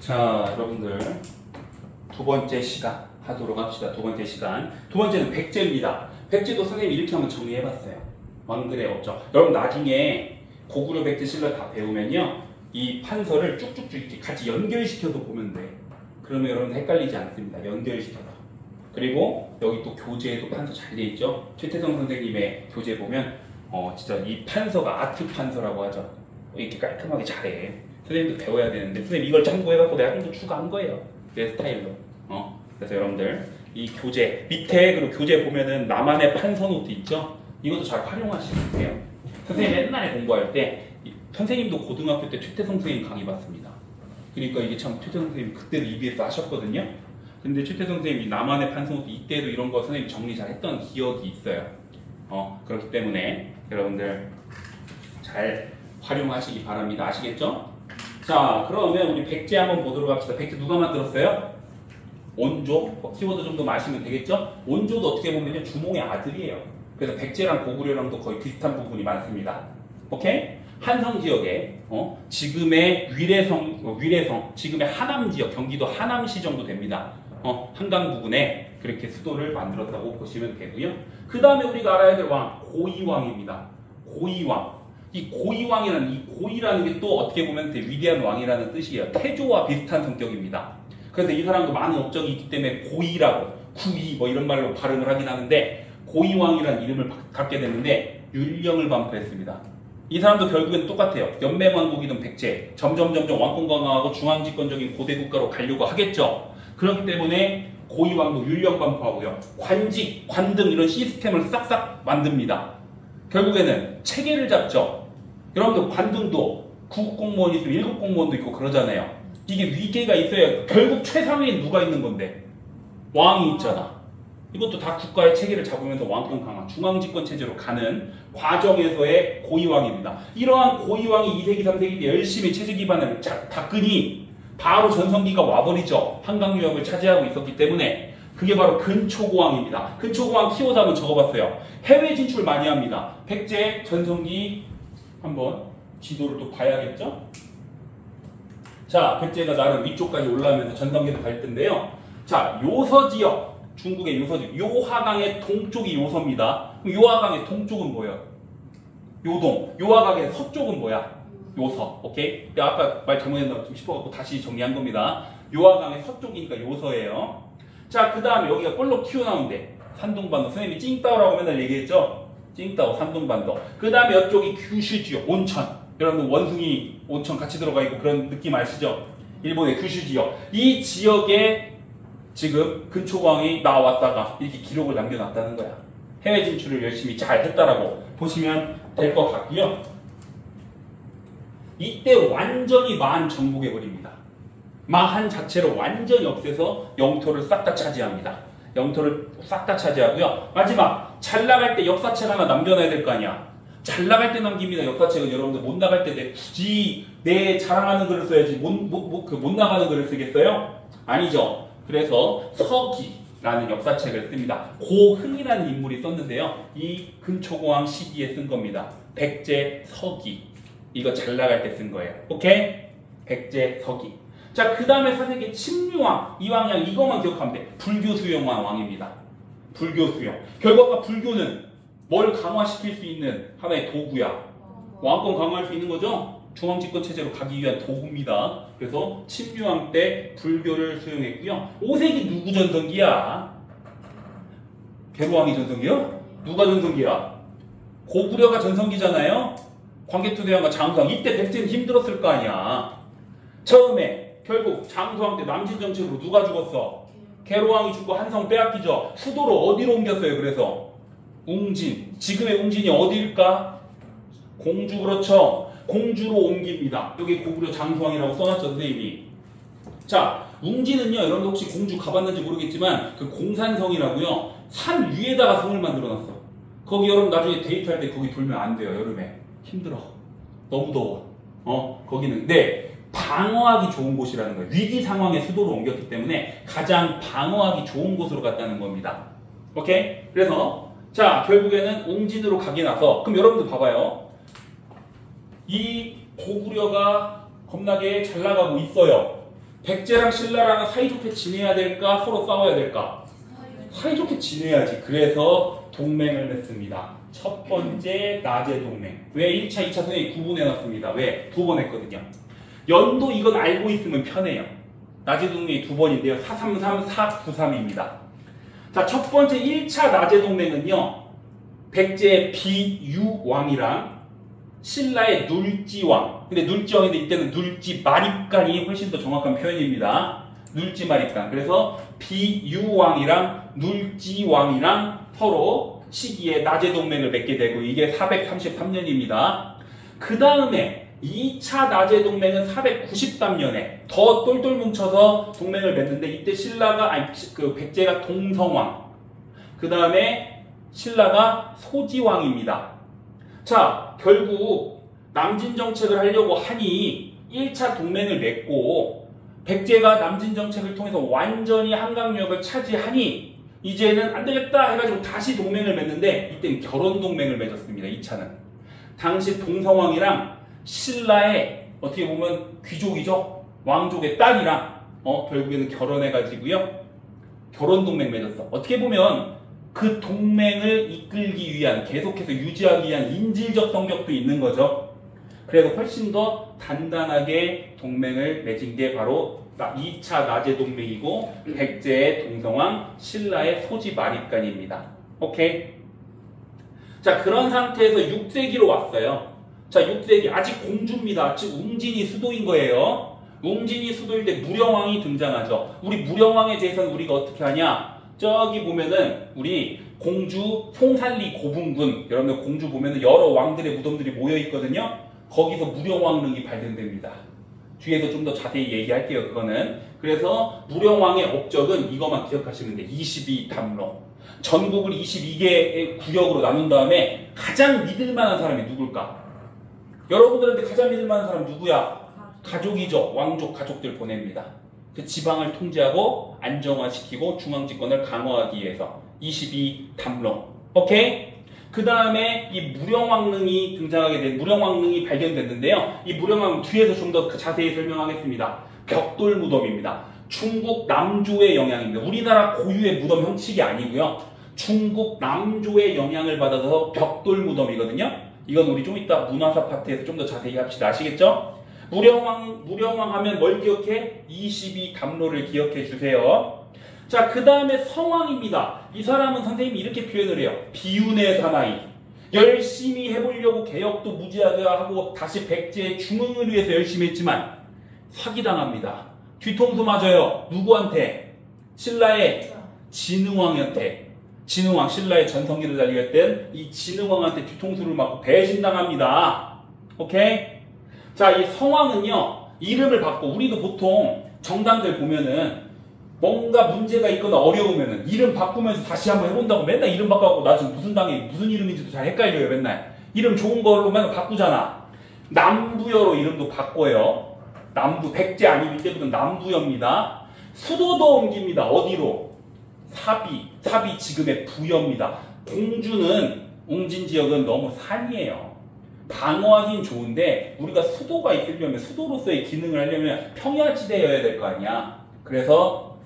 자, 여러분들 두 번째 시간 하도록 합시다. 두 번째 시간. 두 번째는 백제입니다. 백제도 선생님이 이렇게 한번 정리해봤어요. 왕들의 업적. 여러분 나중에 고구려 백제 신라 다 배우면요, 이 판서를 쭉쭉쭉 이렇게 같이 연결시켜서 보면 돼. 그러면 여러분 헷갈리지 않습니다. 연결시켜서. 그리고 여기 또 교재에도 판서 잘 돼 있죠. 최태성 선생님의 교재 보면 진짜 이 판서가 아트 판서라고 하죠. 이렇게 깔끔하게 잘해. 선생님도 배워야 되는데 선생님 이걸 참고해갖고 내가 좀 더 추가한 거예요. 내 스타일로. 그래서 여러분들 이 교재 밑에, 그리고 교재 보면은 나만의 판서 노트 있죠. 이것도 잘 활용하시면 돼요. 선생님 옛날에 공부할 때 선생님도 고등학교 때 최태성 선생님 강의 받습니다. 그러니까 이게 참 최태성 선생님 그때도 EBS 하셨거든요. 근데 최태성 선생님이 나만의 판서 노트 이때도 이런 거 선생님 정리 잘 했던 기억이 있어요. 그렇기 때문에 여러분들 잘 활용하시기 바랍니다. 아시겠죠? 자, 그러면 우리 백제 한번 보도록 합시다. 백제 누가 만들었어요? 온조. 키워드 좀 더 마시면 되겠죠? 온조도 어떻게 보면 주몽의 아들이에요. 그래서 백제랑 고구려랑도 거의 비슷한 부분이 많습니다. 오케이? 한성 지역에 지금의 위례성, 지금의 하남 지역, 경기도 하남시 정도 됩니다. 한강 부근에 그렇게 수도를 만들었다고 보시면 되고요. 그 다음에 우리가 알아야 될 왕, 고이왕입니다. 고이왕. 이 고이왕이라는, 이 고이라는 게 또 어떻게 보면 되게 위대한 왕이라는 뜻이에요. 태조와 비슷한 성격입니다. 그래서 이 사람도 많은 업적이 있기 때문에 고이라고, 구이 뭐 이런 말로 발음을 하긴 하는데, 고이왕이라는 이름을 갖게 됐는데 율령을 반포했습니다. 이 사람도 결국엔 똑같아요. 연맹왕국이든 백제, 점점 왕권 강화하고 중앙집권적인 고대 국가로 가려고 하겠죠. 그렇기 때문에 고이왕도 율령 반포하고요. 관직, 관등 이런 시스템을 싹싹 만듭니다. 결국에는 체계를 잡죠. 여러분들 관등도 9급 공무원 있으면 1급 공무원도 있고 그러잖아요. 이게 위계가 있어야 결국 최상위에 누가 있는 건데? 왕이 있잖아. 이것도 다 국가의 체계를 잡으면서 왕권 강화, 중앙집권 체제로 가는 과정에서의 고이왕입니다. 이러한 고이왕이 2세기, 3세기 때 열심히 체제 기반을 닦으니 바로 전성기가 와버리죠. 한강 유역을 차지하고 있었기 때문에. 그게 바로 근초고왕입니다. 근초고왕 키워드 한번 적어봤어요. 해외 진출 많이 합니다. 백제 전성기 한번 지도를 또 봐야겠죠? 자, 백제가 나름 위쪽까지 올라오면서 전성기로 갈 텐데요. 자, 요서지역, 중국의 요서지역, 요하강의 동쪽이 요서입니다. 그럼 요하강의 동쪽은 뭐예요? 요동. 요하강의 서쪽은 뭐야? 요서. 오케이? 아까 말 잘못했나 좀 싶어갖고 다시 정리한 겁니다. 요하강의 서쪽이니까 요서예요. 자, 그 다음에 여기가 볼록 튀어나온데 산둥반도. 선생님이 찡따오라고 맨날 얘기했죠? 찡따오, 산둥반도. 그 다음에 이쪽이 규슈지역, 온천. 여러분 원숭이 온천 같이 들어가 있고 그런 느낌 아시죠? 일본의 규슈지역. 이 지역에 지금 근초고왕이 나왔다가 이렇게 기록을 남겨놨다는 거야. 해외 진출을 열심히 잘 했다라고 보시면 될 것 같고요. 이때 완전히 만 정복해버립니다. 마한 자체를 완전히 없애서 영토를 싹 다 차지합니다. 영토를 싹 다 차지하고요. 마지막, 잘 나갈 때 역사책 하나 남겨놔야 될 거 아니야. 잘 나갈 때 남깁니다. 역사책은. 여러분들 못 나갈 때 굳이 내 자랑하는 글을 써야지 못 나가는 글을 쓰겠어요? 아니죠. 그래서 서기라는 역사책을 씁니다. 고흥이라는 인물이 썼는데요. 이 근초고왕 시기에 쓴 겁니다. 백제 서기. 이거 잘 나갈 때 쓴 거예요. 오케이? 백제 서기. 자, 그 다음에 4세기 침류왕, 이왕양, 이것만 기억하면 돼. 불교 수용왕 왕입니다. 불교 수용. 결과가 불교는 뭘 강화시킬 수 있는 하나의 도구야. 왕권 강화할 수 있는 거죠? 중앙집권 체제로 가기 위한 도구입니다. 그래서 침류왕 때 불교를 수용했고요. 5세기 누구 전성기야? 개로왕이 전성기요? 누가 전성기야? 고구려가 전성기잖아요? 광개토대왕과 장수왕. 이때 백제는 힘들었을 거 아니야. 처음에 결국 장수왕 때 남진 정책으로 누가 죽었어? 개로왕이 죽고 한성 빼앗기죠. 수도를 어디로 옮겼어요? 그래서 웅진. 지금의 웅진이 어디일까? 공주. 그렇죠. 공주로 옮깁니다. 여기 고구려 장수왕이라고 써놨죠, 선생님이. 자, 웅진은요, 여러분들 혹시 공주 가봤는지 모르겠지만 그 공산성이라고요, 산 위에다가 성을 만들어놨어. 거기 여러분 나중에 데이트할 때 거기 돌면 안 돼요. 여름에 힘들어. 너무 더워. 거기는. 네, 방어하기 좋은 곳이라는 거예요. 위기 상황에 수도로 옮겼기 때문에 가장 방어하기 좋은 곳으로 갔다는 겁니다. 오케이? 그래서 자, 결국에는 웅진으로 가게 나서, 그럼 여러분들 봐봐요. 이 고구려가 겁나게 잘 나가고 있어요. 백제랑 신라랑은 사이좋게 지내야 될까? 서로 싸워야 될까? 사이좋게 지내야지. 그래서 동맹을 맺습니다. 첫 번째 낮의 동맹. 왜 1차, 2차 선생님이 구분해놨습니다. 왜? 2번 했거든요. 연도 이건 알고 있으면 편해요. 낮의 동맹이 2번인데요. 433, 493입니다. 자, 첫 번째 1차 낮의 동맹은요. 백제의 비유왕이랑 신라의 눌지왕. 근데 눌지왕인데 이때는 눌지마립간이 훨씬 더 정확한 표현입니다. 눌지마립간. 그래서 비유왕이랑 눌지왕이랑 서로 시기에 낮의 동맹을 맺게 되고 이게 433년입니다. 그 다음에 2차 낮의 동맹은 493년에 더 똘똘 뭉쳐서 동맹을 맺는데 이때 백제가 동성왕. 그 다음에 신라가 소지왕입니다. 자, 결국 남진정책을 하려고 하니 1차 동맹을 맺고 백제가 남진정책을 통해서 완전히 한강유역을 차지하니 이제는 안되겠다 해가지고 다시 동맹을 맺는데 이때는 결혼동맹을 맺었습니다. 2차는. 당시 동성왕이랑 신라의 어떻게 보면 귀족이죠. 왕족의 딸이랑 결국에는 결혼해가지고요. 결혼동맹 맺었어. 어떻게 보면 그 동맹을 이끌기 위한, 계속해서 유지하기 위한 인질적 성격도 있는 거죠. 그래서 훨씬 더 단단하게 동맹을 맺은 게 바로 2차 낮의 동맹이고 백제의 동성왕, 신라의 소지마립간입니다. 오케이? 자, 그런 상태에서 6세기로 왔어요. 자, 6세기 아직 공주입니다. 즉 웅진이 수도인 거예요. 웅진이 수도일 때 무령왕이 등장하죠. 우리 무령왕에 대해서는 우리가 어떻게 하냐? 저기 보면은 우리 공주 송산리 고분군, 여러분들 공주 보면은 여러 왕들의 무덤들이 모여 있거든요. 거기서 무령왕릉이 발견됩니다. 뒤에서 좀 더 자세히 얘기할게요. 그거는. 그래서 무령왕의 업적은 이것만 기억하시면 돼요. 22담로. 전국을 22개의 구역으로 나눈 다음에 가장 믿을 만한 사람이 누굴까? 여러분들한테 가장 믿을 만한 사람 누구야? 가족이죠. 왕족 가족들 보냅니다. 그 지방을 통제하고 안정화시키고 중앙집권을 강화하기 위해서 22담로. 오케이? 그 다음에 이 무령왕릉이 등장하게 된, 무령왕릉이 발견됐는데요. 이 무령왕릉 뒤에서 좀 더 자세히 설명하겠습니다. 벽돌 무덤입니다. 중국 남조의 영향입니다. 우리나라 고유의 무덤 형식이 아니고요. 중국 남조의 영향을 받아서 벽돌 무덤이거든요. 이건 우리 좀 이따 문화사 파트에서 좀 더 자세히 합시다. 아시겠죠? 무령왕 하면 뭘 기억해? 22담로를 기억해 주세요. 자, 그 다음에 성왕입니다. 이 사람은 선생님이 이렇게 표현을 해요. 비운의 사나이. 열심히 해보려고 개혁도 무지하게 하고 다시 백제의 중흥을 위해서 열심히 했지만 사기당합니다. 뒤통수 맞아요. 누구한테? 신라의 진흥왕한테. 진흥왕, 신라의 전성기를 달리했던 이 진흥왕한테 뒤통수를 맞고 배신당합니다. 오케이? 자, 이 성왕은요, 이름을 바꿔. 우리도 보통 정당들 보면은 뭔가 문제가 있거나 어려우면은 이름 바꾸면서 다시 한번 해본다고 맨날 이름 바꿔갖고 나 지금 무슨 당에 무슨 이름인지도 잘 헷갈려요, 맨날. 이름 좋은 걸로 맨날 바꾸잖아. 남부여로 이름도 바꿔요. 남부, 백제 아니고 이때부터 남부여입니다. 수도도 옮깁니다. 어디로? 사비 지금의 부여입니다. 공주는 웅진 지역은 너무 산이에요. 방어하긴 좋은데 우리가 수도가 있으려면 수도로서의 기능을 하려면 평야지대여야 될 거 아니야. 그래서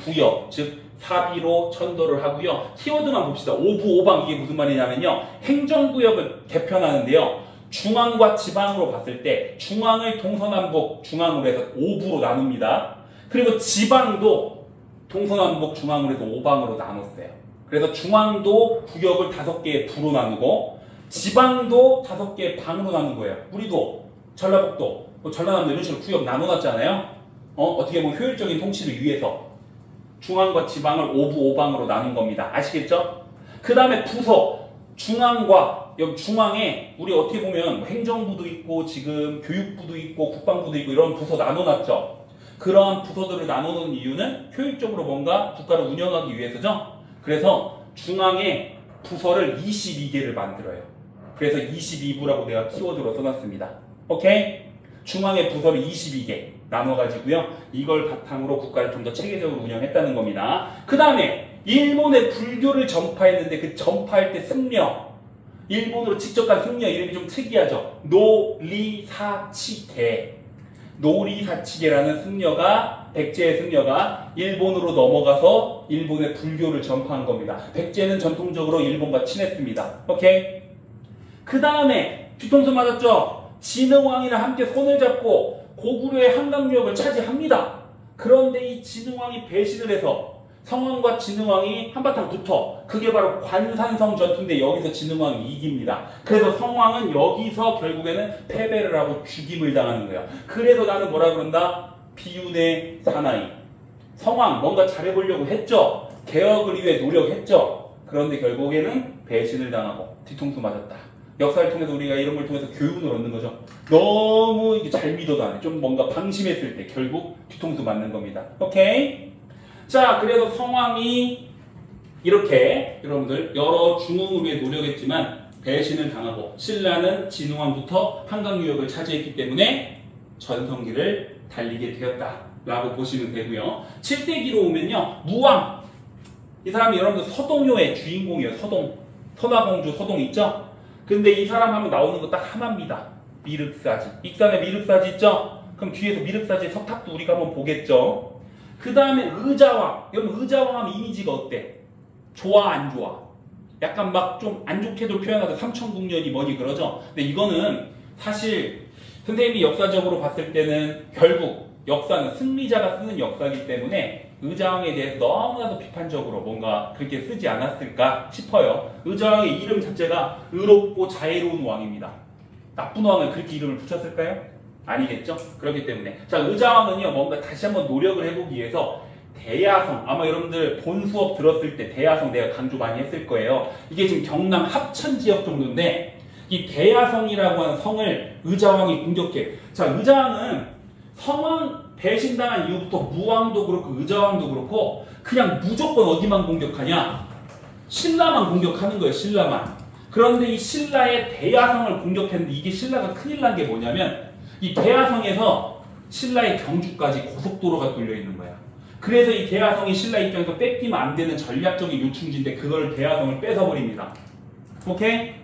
부여, 즉 사비로 천도를 하고요. 키워드만 봅시다. 오부오방 이게 무슨 말이냐면요. 행정구역을 개편하는데요. 중앙과 지방으로 봤을 때 중앙을 동서남북 중앙으로 해서 오부로 나눕니다. 그리고 지방도 동서남북 중앙으로 해서 오방으로 나눴어요. 그래서 중앙도 구역을 5개의 부로 나누고 지방도 5개의 방으로 나눈 거예요. 우리도 전라북도, 전라남도 이런 식으로 구역 나눠놨잖아요. 어떻게 보면 효율적인 통치를 위해서 중앙과 지방을 오부 오방으로 나눈 겁니다. 아시겠죠? 그 다음에 부서, 중앙과 여기 중앙에 우리 어떻게 보면 행정부도 있고 지금 교육부도 있고 국방부도 있고 이런 부서 나눠놨죠. 그런 부서들을 나누는 이유는 효율적으로 뭔가 국가를 운영하기 위해서죠. 그래서 중앙에 부서를 22개를 만들어요. 그래서 22부라고 내가 키워드로 써놨습니다. 오케이? 중앙의 부서를 22개 나눠가지고요. 이걸 바탕으로 국가를 좀 더 체계적으로 운영했다는 겁니다. 그 다음에 일본의 불교를 전파했는데 그 전파할 때 승려, 일본으로 직접 간 승려 이름이 좀 특이하죠. 노리사치대. 노리사치계라는 승려가 백제의 승려가 일본으로 넘어가서 일본의 불교를 전파한 겁니다. 백제는 전통적으로 일본과 친했습니다. 오케이? 그 다음에 뒤통수 맞았죠? 진흥왕이랑 함께 손을 잡고 고구려의 한강유역을 차지합니다. 그런데 이 진흥왕이 배신을 해서 성왕과 진흥왕이 한바탕 붙어. 그게 바로 관산성 전투인데 여기서 진흥왕이 이깁니다. 그래서 성왕은 여기서 결국에는 패배를 하고 죽임을 당하는 거예요. 그래서 나는 뭐라 그런다? 비운의 사나이. 성왕 뭔가 잘해보려고 했죠. 개혁을 위해 노력했죠. 그런데 결국에는 배신을 당하고 뒤통수 맞았다. 역사를 통해서 우리가 이런 걸 통해서 교훈을 얻는 거죠. 너무 이게 잘 믿어도 안 해. 좀 뭔가 방심했을 때 결국 뒤통수 맞는 겁니다. 오케이? 자, 그래서 성왕이 이렇게 여러분들 여러 중흥을 위해 노력했지만 배신을 당하고 신라는 진흥왕부터 한강유역을 차지했기 때문에 전성기를 달리게 되었다라고 보시면 되고요. 7세기로 오면요. 무왕. 이 사람이 여러분들 서동요의 주인공이에요. 서동. 선화공주 서동 있죠? 근데 이 사람 하면 나오는 거 딱 하나입니다. 미륵사지. 익산에 미륵사지 있죠? 그럼 뒤에서 미륵사지의 석탑도 우리가 한번 보겠죠? 그 다음에 의자왕. 여러분 의자왕 하면 이미지가 어때? 좋아 안 좋아? 약간 막 좀 안 좋게도 표현하죠. 삼천국년이 뭐니 그러죠? 근데 이거는 사실 선생님이 역사적으로 봤을 때는 결국 역사는 승리자가 쓰는 역사이기 때문에 의자왕에 대해서 너무나도 비판적으로 뭔가 그렇게 쓰지 않았을까 싶어요. 의자왕의 이름 자체가 의롭고 자애로운 왕입니다. 나쁜 왕을 그렇게 이름을 붙였을까요? 아니겠죠? 그렇기 때문에 자, 의자왕은요 뭔가 다시 한번 노력을 해보기 위해서 대야성, 아마 여러분들 본 수업 들었을 때 대야성 내가 강조 많이 했을 거예요. 이게 지금 경남 합천 지역 정도인데 이 대야성이라고 하는 성을 의자왕이 공격해. 자, 의자왕은 성왕 배신당한 이후부터 무왕도 그렇고 의자왕도 그렇고 그냥 무조건 어디만 공격하냐? 신라만 공격하는 거예요. 신라만. 그런데 이 신라의 대야성을 공격했는데 이게 신라가 큰일 난 게 뭐냐면 이 대야성에서 신라의 경주까지 고속도로가 뚫려 있는 거야. 그래서 이 대야성이 신라 입장에서 뺏기면 안 되는 전략적인 요충지인데 그걸 대야성을 뺏어버립니다. 오케이? 네.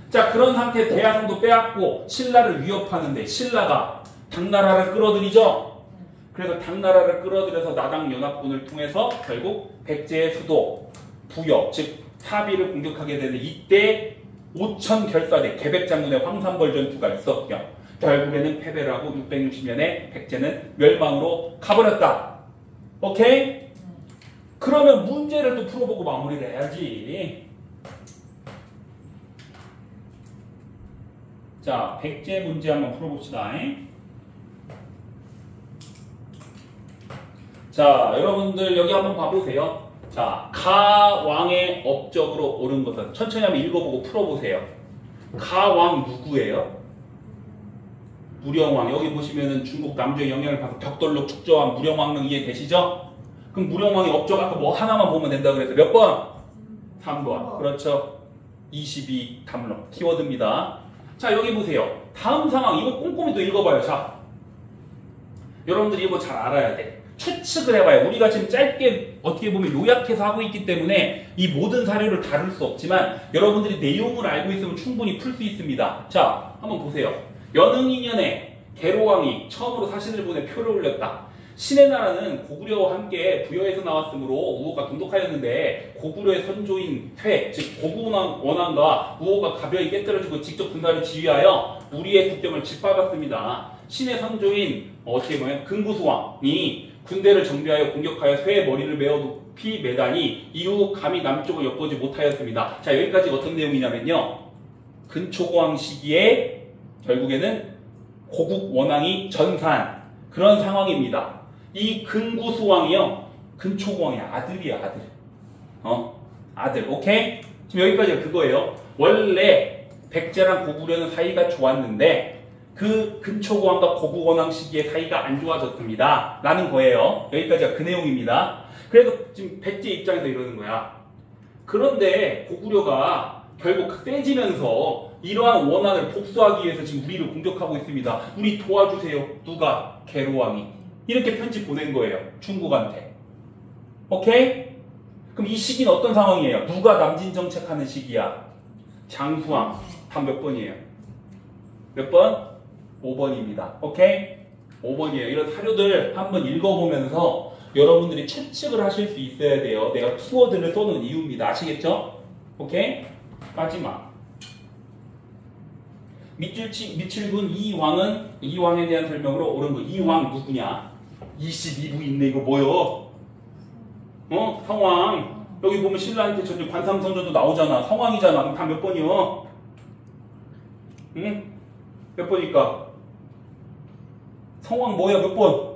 자, 그런 상태에 대야성도 빼앗고 신라를 위협하는데 신라가 당나라를 끌어들이죠? 그래서 당나라를 끌어들여서 나당연합군을 통해서 결국 백제의 수도 부여, 즉 사비를 공격하게 되는데 이때 5천 결사대 계백장군의 황산벌 전투가 있었죠. 결국에는 패배를 하고 660년에 백제는 멸망으로 가버렸다. 오케이? 그러면 문제를 또 풀어보고 마무리를 해야지. 자, 백제 문제 한번 풀어봅시다. 자, 여러분들 여기 한번 봐보세요. 자, 가왕의 업적으로 옳은 것은 천천히 한번 읽어보고 풀어보세요. 가왕 누구예요? 무령왕. 여기 보시면은 중국 남조의 영향을 받아 벽돌로 축조한 무령왕릉 이해되시죠? 그럼 무령왕의 업적 아까 뭐 하나만 보면 된다 그래서 몇 번? 3번. 그렇죠. 22 담론 키워드입니다. 자, 여기 보세요. 다음 상황 이거 꼼꼼히 또 읽어봐요. 자, 여러분들이 이거 잘 알아야 돼. 추측을 해봐요. 우리가 지금 짧게 어떻게 보면 요약해서 하고 있기 때문에 이 모든 사례를 다룰 수 없지만 여러분들이 내용을 알고 있으면 충분히 풀 수 있습니다. 자, 한번 보세요. 연흥 2년에 계로왕이 처음으로 사신을 보내 표를 올렸다. 신의 나라는 고구려와 함께 부여에서 나왔으므로 우호가 돈독하였는데 고구려의 선조인 회, 즉 고구원왕과 우호가 가벼이 깨뜨려주고 직접 군사를 지휘하여 우리의 국경을 짓밟았습니다. 신의 선조인 어떻게 보면 금구수왕이 군대를 정비하여 공격하여 회의 머리를 메어 높이 매다니 이후 감히 남쪽을 엿보지 못하였습니다. 자, 여기까지 어떤 내용이냐면요. 근초고왕 시기에 결국에는 고국 원왕이 전사한 그런 상황입니다. 이 근구수왕이요. 근초고왕의 아들이야, 아들. 아들. 오케이? 지금 여기까지가 그거예요. 원래 백제랑 고구려는 사이가 좋았는데 그 근초고왕과 고국원왕 시기에 사이가 안 좋아졌습니다. 라는 거예요. 여기까지가 그 내용입니다. 그래서 지금 백제 입장에서 이러는 거야. 그런데 고구려가 결국 세지면서 이러한 원한을 복수하기 위해서 지금 우리를 공격하고 있습니다. 우리 도와주세요. 누가? 계로왕이. 이렇게 편지 보낸 거예요. 중국한테. 오케이? 그럼 이 시기는 어떤 상황이에요? 누가 남진 정책하는 시기야? 장수왕. 답 몇 번이에요? 몇 번? 5번입니다. 오케이? 5번이에요. 이런 사료들 한번 읽어보면서 여러분들이 추측을 하실 수 있어야 돼요. 내가 키워드를 써놓은 이유입니다. 아시겠죠? 오케이? 마지막. 미칠군 이왕에 대한 설명으로 옳은 거. 이왕 누구냐? 22부 있네. 이거 뭐요? 성왕. 여기 보면 신라한테 전주 관상선조도 나오잖아. 성왕이잖아. 그럼 다 몇 번이요? 응? 몇 번일까? 성왕 뭐야? 몇 번?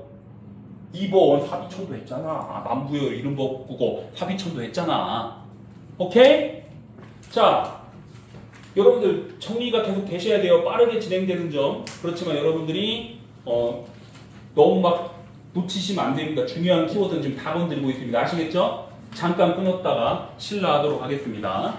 2번. 사비천도 했잖아. 남부여 이름 바꾸고 사비천도 했잖아. 오케이? 자, 여러분들 정리가 계속 되셔야 돼요. 빠르게 진행되는 점. 그렇지만 여러분들이 너무 막 놓치시면 안 됩니다. 중요한 키워드는 지금 다 건드리고 있습니다. 아시겠죠? 잠깐 끊었다가 실라하도록 하겠습니다.